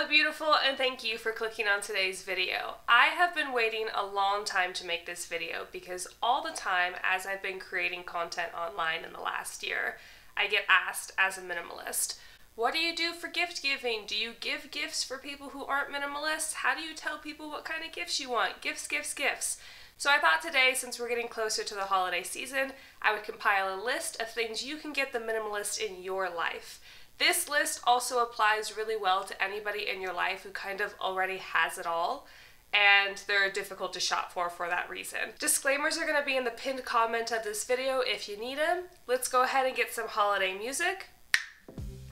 Hello beautiful, and thank you for clicking on today's video. I have been waiting a long time to make this video because all the time as I've been creating content online in the last year, I get asked as a minimalist, what do you do for gift giving? Do you give gifts for people who aren't minimalists? How do you tell people what kind of gifts you want? Gifts, gifts, gifts. So I thought today, since we're getting closer to the holiday season, I would compile a list of things you can get the minimalist in your life. This list also applies really well to anybody in your life who kind of already has it all, and they're difficult to shop for that reason. Disclaimers are going to be in the pinned comment of this video if you need them. Let's go ahead and get some holiday music.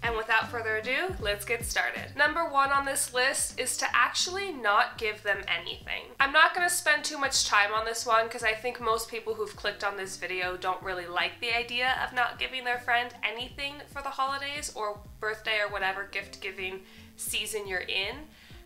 And without further ado, let's get started. Number one on this list is to actually not give them anything. I'm not going to spend too much time on this one because I think most people who've clicked on this video don't really like the idea of not giving their friend anything for the holidays or birthday or whatever gift giving season you're in.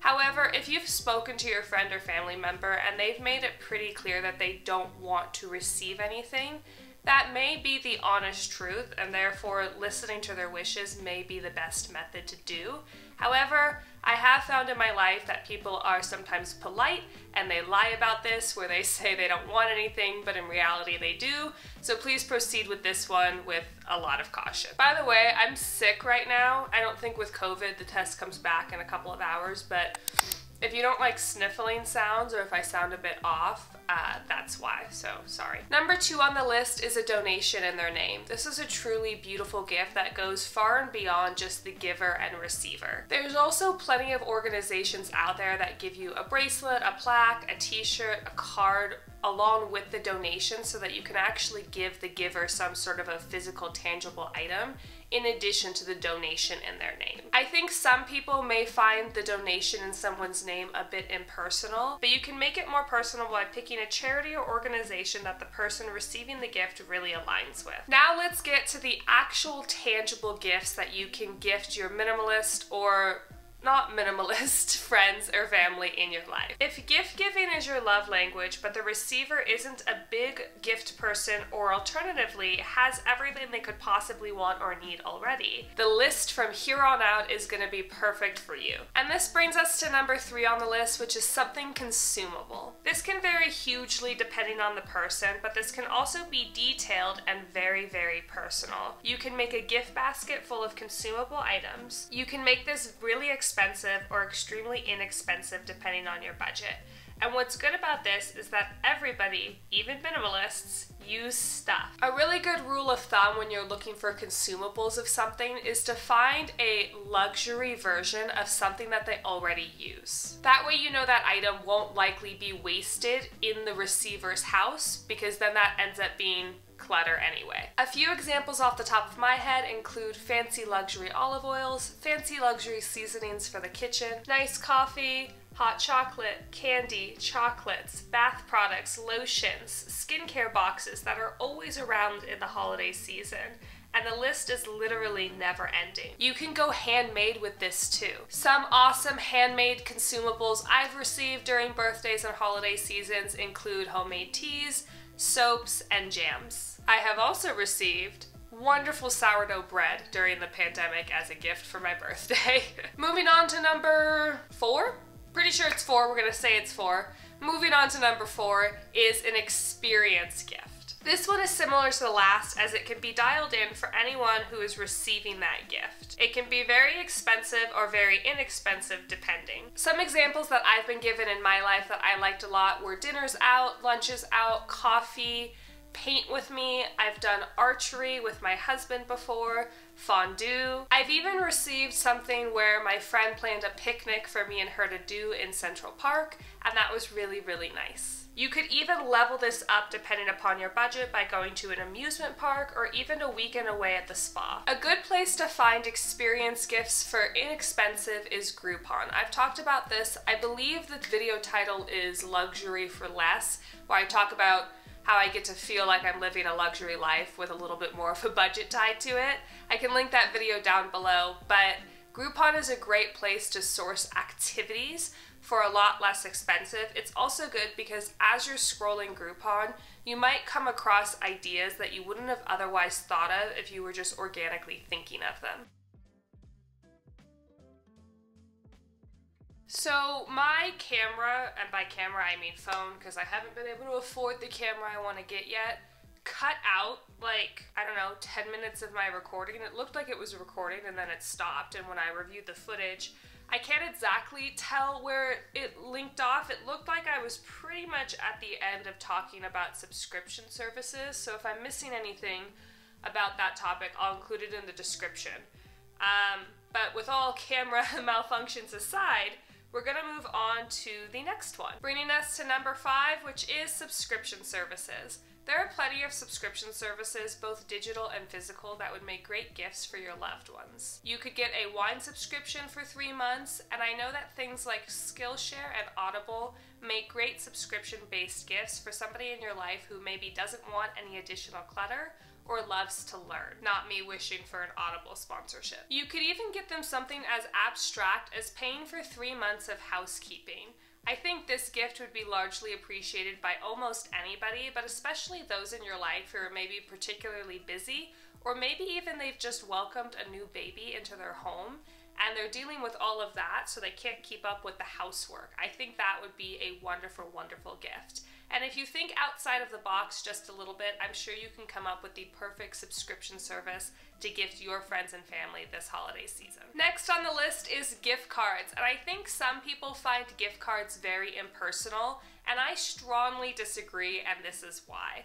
However, if you've spoken to your friend or family member and they've made it pretty clear that they don't want to receive anything, that may be the honest truth, and therefore listening to their wishes may be the best method to do. However, I have found in my life that people are sometimes polite and they lie about this, where they say they don't want anything, but in reality they do. So please proceed with this one with a lot of caution. By the way, I'm sick right now. I don't think with COVID the test comes back in a couple of hours, but if you don't like sniffling sounds or if I sound a bit off, that's why, so sorry. Number two on the list is a donation in their name. This is a truly beautiful gift that goes far and beyond just the giver and receiver. There's also plenty of organizations out there that give you a bracelet, a plaque, a t-shirt, a card, along with the donation so that you can actually give the giver some sort of a physical, tangible item in addition to the donation in their name. I think some people may find the donation in someone's name a bit impersonal, but you can make it more personal by picking a charity or organization that the person receiving the gift really aligns with. Now let's get to the actual tangible gifts that you can gift your minimalist or not minimalist friends or family in your life. If gift giving is your love language, but the receiver isn't a big gift person or alternatively has everything they could possibly want or need already, the list from here on out is going to be perfect for you. And this brings us to number three on the list, which is something consumable. This can vary hugely depending on the person, but this can also be detailed and very, very personal. You can make a gift basket full of consumable items. You can make this really expensive or extremely inexpensive depending on your budget. And what's good about this is that everybody, even minimalists, use stuff. A really good rule of thumb when you're looking for consumables of something is to find a luxury version of something that they already use. That way you know that item won't likely be wasted in the receiver's house, because then that ends up being clutter anyway. A few examples off the top of my head include fancy luxury olive oils, fancy luxury seasonings for the kitchen, nice coffee, hot chocolate, candy, chocolates, bath products, lotions, skincare boxes that are always around in the holiday season. And the list is literally never ending. You can go handmade with this too. Some awesome handmade consumables I've received during birthdays and holiday seasons include homemade teas, soaps, and jams. I have also received wonderful sourdough bread during the pandemic as a gift for my birthday. Moving on to number four. Pretty sure it's four, we're gonna say it's four. Moving on to number four is an experience gift. This one is similar to the last, as it can be dialed in for anyone who is receiving that gift. It can be very expensive or very inexpensive depending. Some examples that I've been given in my life that I liked a lot were dinners out, lunches out, coffee, paint with me. I've done archery with my husband before, fondue. I've even received something where my friend planned a picnic for me and her to do in Central Park, and that was really, really nice. You could even level this up depending upon your budget by going to an amusement park or even a weekend away at the spa. A good place to find experience gifts for inexpensive is Groupon. I've talked about this. I believe the video title is Luxury for Less, where I talk about how I get to feel like I'm living a luxury life with a little bit more of a budget tied to it. I can link that video down below, but Groupon is a great place to source activities for a lot less expensive. It's also good because as you're scrolling Groupon, you might come across ideas that you wouldn't have otherwise thought of if you were just organically thinking of them. So my camera, and by camera I mean phone because I haven't been able to afford the camera I want to get yet, cut out like, I don't know, 10 minutes of my recording. It looked like it was recording and then it stopped, and when I reviewed the footage, I can't exactly tell where it linked off. It looked like I was pretty much at the end of talking about subscription services, so if I'm missing anything about that topic, I'll include it in the description. But with all camera malfunctions aside, we're going to move on to the next one, bringing us to number 5, which is subscription services. There are plenty of subscription services, both digital and physical, that would make great gifts for your loved ones. You could get a wine subscription for 3 months, and I know that things like Skillshare and Audible make great subscription-based gifts for somebody in your life who maybe doesn't want any additional clutter or loves to learn. Not me wishing for an Audible sponsorship. You could even get them something as abstract as paying for 3 months of housekeeping. I think this gift would be largely appreciated by almost anybody, but especially those in your life who are maybe particularly busy, or maybe even they've just welcomed a new baby into their home and they're dealing with all of that so they can't keep up with the housework. I think that would be a wonderful, wonderful gift. And if you think outside of the box just a little bit, I'm sure you can come up with the perfect subscription service to gift your friends and family this holiday season. Next on the list is gift cards, and I think some people find gift cards very impersonal, and I strongly disagree, and this is why.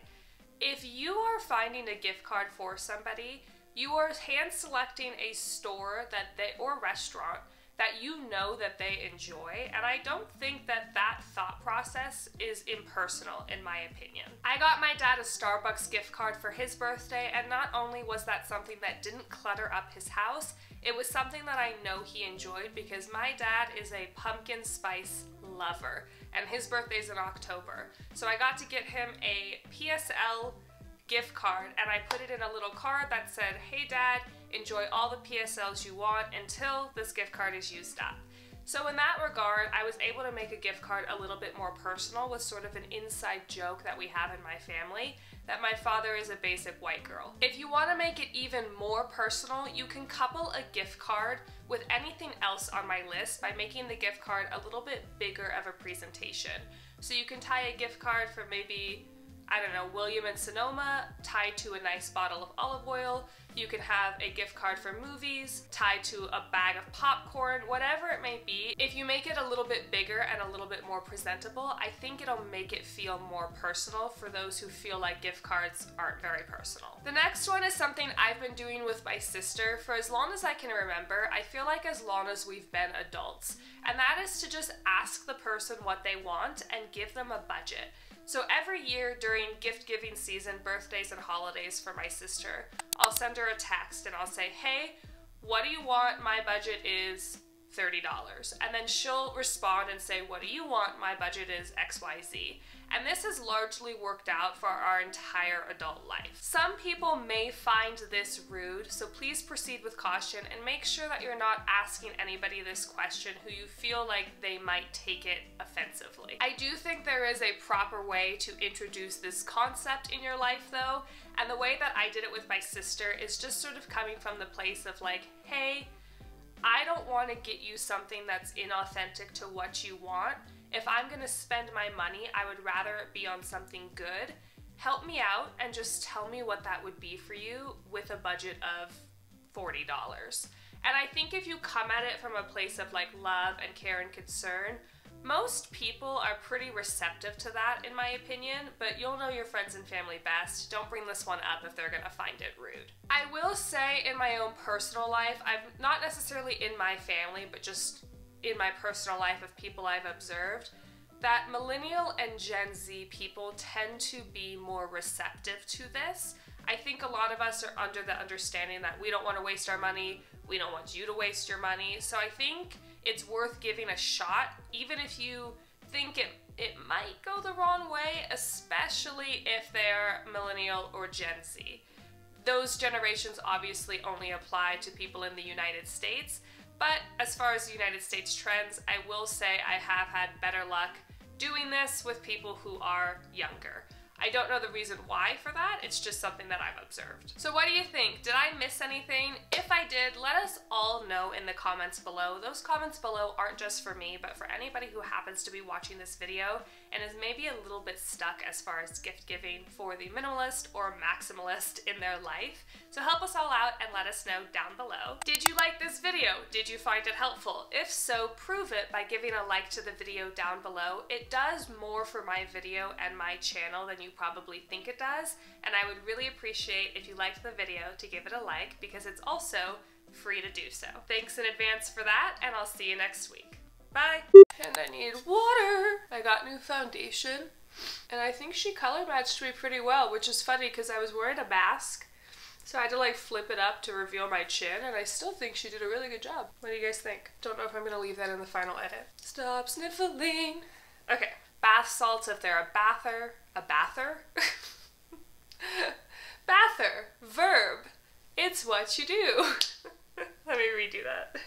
If you are finding a gift card for somebody, you are hand selecting a store or restaurant that you know that they enjoy, and I don't think that that thought process is impersonal in my opinion. I got my dad a Starbucks gift card for his birthday, and not only was that something that didn't clutter up his house, it was something that I know he enjoyed because my dad is a pumpkin spice lover, and his birthday's in October. So I got to get him a PSL gift card, and I put it in a little card that said, "Hey Dad, enjoy all the PSLs you want until this gift card is used up." So in that regard, I was able to make a gift card a little bit more personal with sort of an inside joke that we have in my family, that my father is a basic white girl. If you want to make it even more personal, you can couple a gift card with anything else on my list by making the gift card a little bit bigger of a presentation. So you can tie a gift card for maybe, I don't know, William and Sonoma tied to a nice bottle of olive oil. You can have a gift card for movies tied to a bag of popcorn, whatever it may be. If you make it a little bit bigger and a little bit more presentable, I think it'll make it feel more personal for those who feel like gift cards aren't very personal. The next one is something I've been doing with my sister for as long as I can remember. I feel like as long as we've been adults, and that is to just ask the person what they want and give them a budget. So every year during gift giving season, birthdays and holidays for my sister, I'll send her a text and I'll say, "Hey, what do you want? My budget is $30. And then she'll respond and say, "What do you want? My budget is XYZ." And this has largely worked out for our entire adult life. Some people may find this rude, so please proceed with caution and make sure that you're not asking anybody this question who you feel like they might take it offensively. I do think there is a proper way to introduce this concept in your life though, and the way that I did it with my sister is just sort of coming from the place of like, "Hey, I don't want to get you something that's inauthentic to what you want. If I'm going to spend my money, I would rather it be on something good. Help me out and just tell me what that would be for you with a budget of $40. And I think if you come at it from a place of like love and care and concern, most people are pretty receptive to that in my opinion, but you'll know your friends and family best. Don't bring this one up if they're gonna find it rude. I will say in my own personal life, I've not necessarily in my family, but just in my personal life of people I've observed, that millennial and Gen Z people tend to be more receptive to this. I think a lot of us are under the understanding that we don't want to waste our money, we don't want you to waste your money, so I think it's worth giving a shot, even if you think it might go the wrong way, especially if they're millennial or Gen Z. Those generations obviously only apply to people in the United States, but as far as the United States trends, I will say I have had better luck doing this with people who are younger. I don't know the reason why for that, it's just something that I've observed. So what do you think? Did I miss anything? If I did, let us all know in the comments below. Those comments below aren't just for me, but for anybody who happens to be watching this video and is maybe a little bit stuck as far as gift giving for the minimalist or maximalist in their life. So help us all out and let us know down below. Did you like this video? Did you find it helpful? If so, prove it by giving a like to the video down below. It does more for my video and my channel than you probably think it does, and I would really appreciate if you liked the video to give it a like, because it's also free to do so. Thanks in advance for that, and I'll see you next week. Bye! And I need water! I got new foundation, and I think she color matched me pretty well, which is funny because I was wearing a mask, so I had to like flip it up to reveal my chin, and I still think she did a really good job. What do you guys think? Don't know if I'm gonna leave that in the final edit. Stop sniffling! Okay, bath salts if they're a bather. A bather? Bather, verb. It's what you do. Let me redo that.